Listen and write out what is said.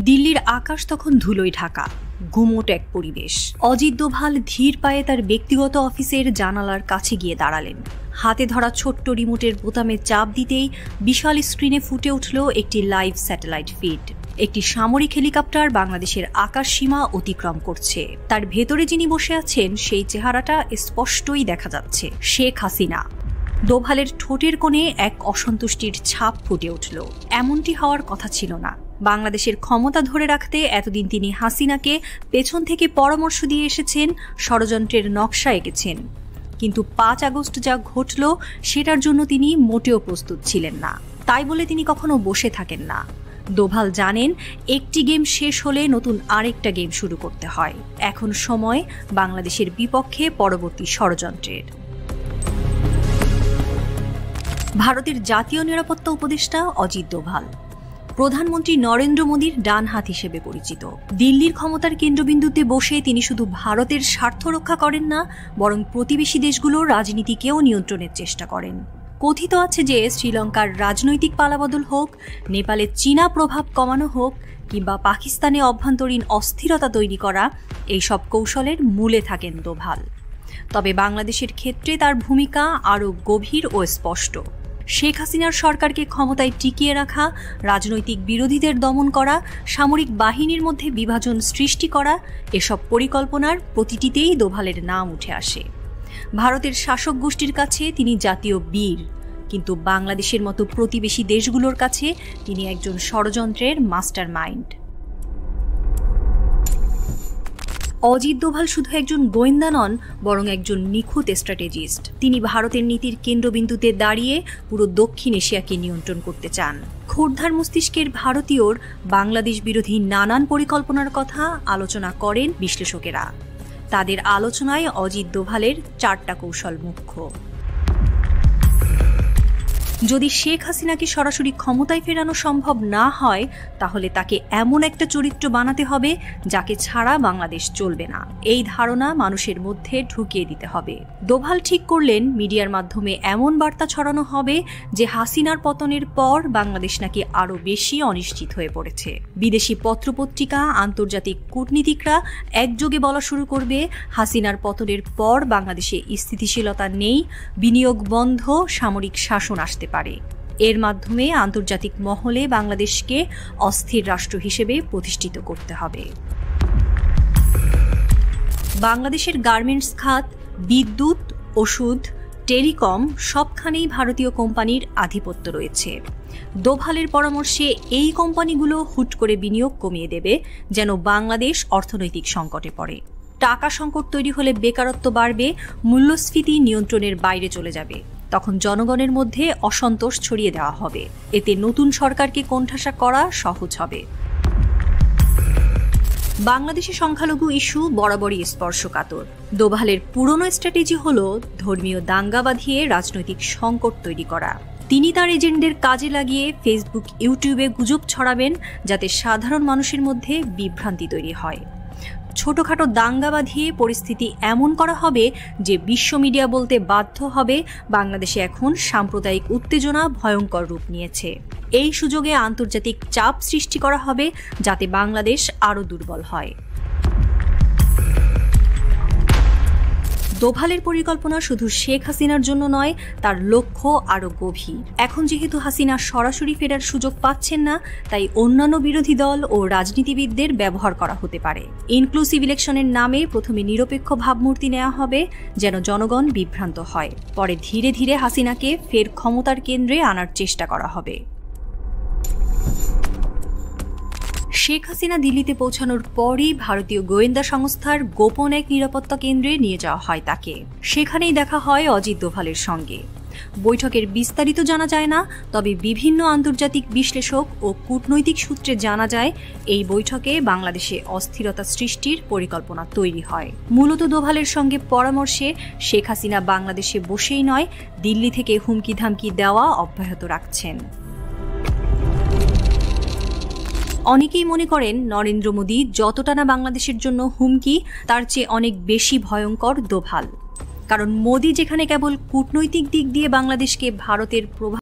দিল্লির আকাশ তখন ধুলোয় ঢাকা, গুমোট এক পরিবেশ। অজিত দোভাল ধীর পায়ে তার ব্যক্তিগত অফিসের জানালার কাছে গিয়ে দাঁড়ালেন। হাতে ধরা ছোট্ট রিমোটের বোতামে চাপ দিতেই বিশাল স্ক্রিনে ফুটে উঠল একটি লাইভ স্যাটেলাইট ফিড। একটি সামরিক হেলিকপ্টার বাংলাদেশের আকাশ সীমা অতিক্রম করছে। তার ভেতরে যিনি বসে আছেন সেই চেহারাটা স্পষ্টই দেখা যাচ্ছে, শেখ হাসিনা। দোভালের ঠোঁটের কোণে এক অসন্তুষ্টির ছাপ ফুটে উঠল। এমনটি হওয়ার কথা ছিল না। বাংলাদেশের ক্ষমতা ধরে রাখতে এতদিন তিনি হাসিনাকে পেছন থেকে পরামর্শ দিয়ে এসেছেন, ষড়যন্ত্রের নকশা এঁকেছেন। কিন্তু 5 আগস্ট যা ঘটল সেটার জন্য তিনি মোটেও প্রস্তুত ছিলেন না। তাই বলে তিনি কখনো বসে থাকেন না। দোভাল জানেন, একটি গেম শেষ হলে নতুন আরেকটা গেম শুরু করতে হয়। এখন সময় বাংলাদেশের বিপক্ষে পরবর্তী ষড়যন্ত্রের। ভারতের জাতীয় নিরাপত্তা উপদেষ্টা অজিত দোভাল প্রধানমন্ত্রী নরেন্দ্র মোদীর ডান হাত হিসেবে পরিচিত। দিল্লির ক্ষমতার কেন্দ্রবিন্দুতে বসে তিনি শুধু ভারতের স্বার্থ রক্ষা করেন না, বরং প্রতিবেশী দেশগুলোর রাজনীতিকেও নিয়ন্ত্রণের চেষ্টা করেন। কথিত আছে যে শ্রীলঙ্কার রাজনৈতিক পালাবদল হোক, নেপালে চীনা প্রভাব কমানো হোক, কিংবা পাকিস্তানে অভ্যন্তরীণ অস্থিরতা তৈরি করা, এইসব কৌশলের মূলে থাকেন দোভাল। তবে বাংলাদেশের ক্ষেত্রে তার ভূমিকা আরও গভীর ও স্পষ্ট। শেখ হাসিনার সরকারকে ক্ষমতায় টিকিয়ে রাখা, রাজনৈতিক বিরোধীদের দমন করা, সামরিক বাহিনীর মধ্যে বিভাজন সৃষ্টি করা, এসব পরিকল্পনার প্রতিটিতেই দোভালের নাম উঠে আসে। ভারতের শাসক গোষ্ঠীর কাছে তিনি জাতীয় বীর, কিন্তু বাংলাদেশের মতো প্রতিবেশী দেশগুলোর কাছে তিনি একজন ষড়যন্ত্রের মাস্টার মাইন্ড। অজিত দোভাল শুধু একজন গোয়েন্দা নন, বরং একজন নিখুঁত স্ট্র্যাটেজিস্ট। তিনি ভারতের নীতির কেন্দ্রবিন্দুতে দাঁড়িয়ে পুরো দক্ষিণ এশিয়াকে নিয়ন্ত্রণ করতে চান। খোরধার মস্তিষ্কের ভারতীয়র বাংলাদেশ বিরোধী নানান পরিকল্পনার কথা আলোচনা করেন বিশ্লেষকেরা। তাদের আলোচনায় অজিত দোভালের 4টা কৌশল মুখ্য। যদি শেখ হাসিনাকে সরাসরি ক্ষমতায় ফেরানো সম্ভব না হয়, তাহলে তাকে এমন একটা চরিত্র বানাতে হবে যাকে ছাড়া বাংলাদেশ চলবে না। এই ধারণা মানুষের মধ্যে ঢুকিয়ে দিতে হবে। দোভাল ঠিক করলেন, মিডিয়ার মাধ্যমে এমন বার্তা ছড়ানো হবে যে হাসিনার পতনের পর বাংলাদেশ নাকি আরও বেশি অনিশ্চিত হয়ে পড়েছে। বিদেশি পত্রপত্রিকা, আন্তর্জাতিক কূটনীতিকরা একযোগে বলা শুরু করবে, হাসিনার পতনের পর বাংলাদেশে স্থিতিশীলতা নেই, বিনিয়োগ বন্ধ, সামরিক শাসন আসতে পারে। এর মাধ্যমে আন্তর্জাতিক মহলে বাংলাদেশকে অস্থির রাষ্ট্র হিসেবে প্রতিষ্ঠিত করতে হবে। বাংলাদেশের গার্মেন্টস খাত, বিদ্যুৎ, ওষুধ, টেলিকম সবখানেই ভারতীয় কোম্পানির আধিপত্য রয়েছে। দোভালের পরামর্শে এই কোম্পানিগুলো হুট করে বিনিয়োগ কমিয়ে দেবে, যেন বাংলাদেশ অর্থনৈতিক সংকটে পড়ে। টাকা সংকট তৈরি হলে বেকারত্ব বাড়বে, মূল্যস্ফীতি নিয়ন্ত্রণের বাইরে চলে যাবে। তখন জনগণের মধ্যে অসন্তোষ ছড়িয়ে দেওয়া হবে। এতে নতুন সরকারকে কোণঠাসা করা সহজ হবে। বাংলাদেশে সংখ্যালঘু ইস্যু বরাবরই স্পর্শকাতর। দোভালের পুরনো স্ট্র্যাটেজি হল ধর্মীয় দাঙ্গা বাঁধিয়ে রাজনৈতিক সংকট তৈরি করা। তিনি তার এজেন্টদের কাজে লাগিয়ে ফেসবুক, ইউটিউবে গুজব ছড়াবেন, যাতে সাধারণ মানুষের মধ্যে বিভ্রান্তি তৈরি হয়। ছোটখাটো দাঙ্গা বাঁধিয়ে পরিস্থিতি এমন করা হবে যে বিশ্ব মিডিয়া বলতে বাধ্য হবে বাংলাদেশে এখন সাম্প্রদায়িক উত্তেজনা ভয়ঙ্কর রূপ নিয়েছে। এই সুযোগে আন্তর্জাতিক চাপ সৃষ্টি করা হবে যাতে বাংলাদেশ আরও দুর্বল হয়। দোভালের পরিকল্পনা শুধু শেখ হাসিনার জন্য নয়, তার লক্ষ্য আরও গভীর। এখন যেহেতু হাসিনা সরাসরি ফেরার সুযোগ পাচ্ছেন না, তাই অন্যান্য বিরোধী দল ও রাজনীতিবিদদের ব্যবহার করা হতে পারে। ইনক্লুসিভ ইলেকশনের নামে প্রথমে নিরপেক্ষ ভাবমূর্তি নেওয়া হবে, যেন জনগণ বিভ্রান্ত হয়। পরে ধীরে ধীরে হাসিনাকে ফের ক্ষমতার কেন্দ্রে আনার চেষ্টা করা হবে। শেখ হাসিনা দিল্লিতে পৌঁছানোর পরই ভারতীয় গোয়েন্দা সংস্থার গোপন এক নিরাপত্তা কেন্দ্রে নিয়ে যাওয়া হয় তাকে। সেখানেই দেখা হয় অজিত দোভালের সঙ্গে। বৈঠকের বিস্তারিত জানা যায় না, তবে বিভিন্ন আন্তর্জাতিক বিশ্লেষক ও কূটনৈতিক সূত্রে জানা যায় এই বৈঠকে বাংলাদেশে অস্থিরতা সৃষ্টির পরিকল্পনা তৈরি হয়। মূলত দোভালের সঙ্গে পরামর্শে শেখ হাসিনা বাংলাদেশে বসেই নয়, দিল্লি থেকে হুমকি ধামকি দেওয়া অব্যাহত রাখছেন। অনেকেই মনে করেন নরেন্দ্র মোদী যতটা না বাংলাদেশের জন্য হুমকি, তার চেয়ে অনেক বেশি ভয়ঙ্কর দোভাল। কারণ মোদী যেখানে কেবল কূটনৈতিক দিক দিয়ে বাংলাদেশকে ভারতের প্রভাব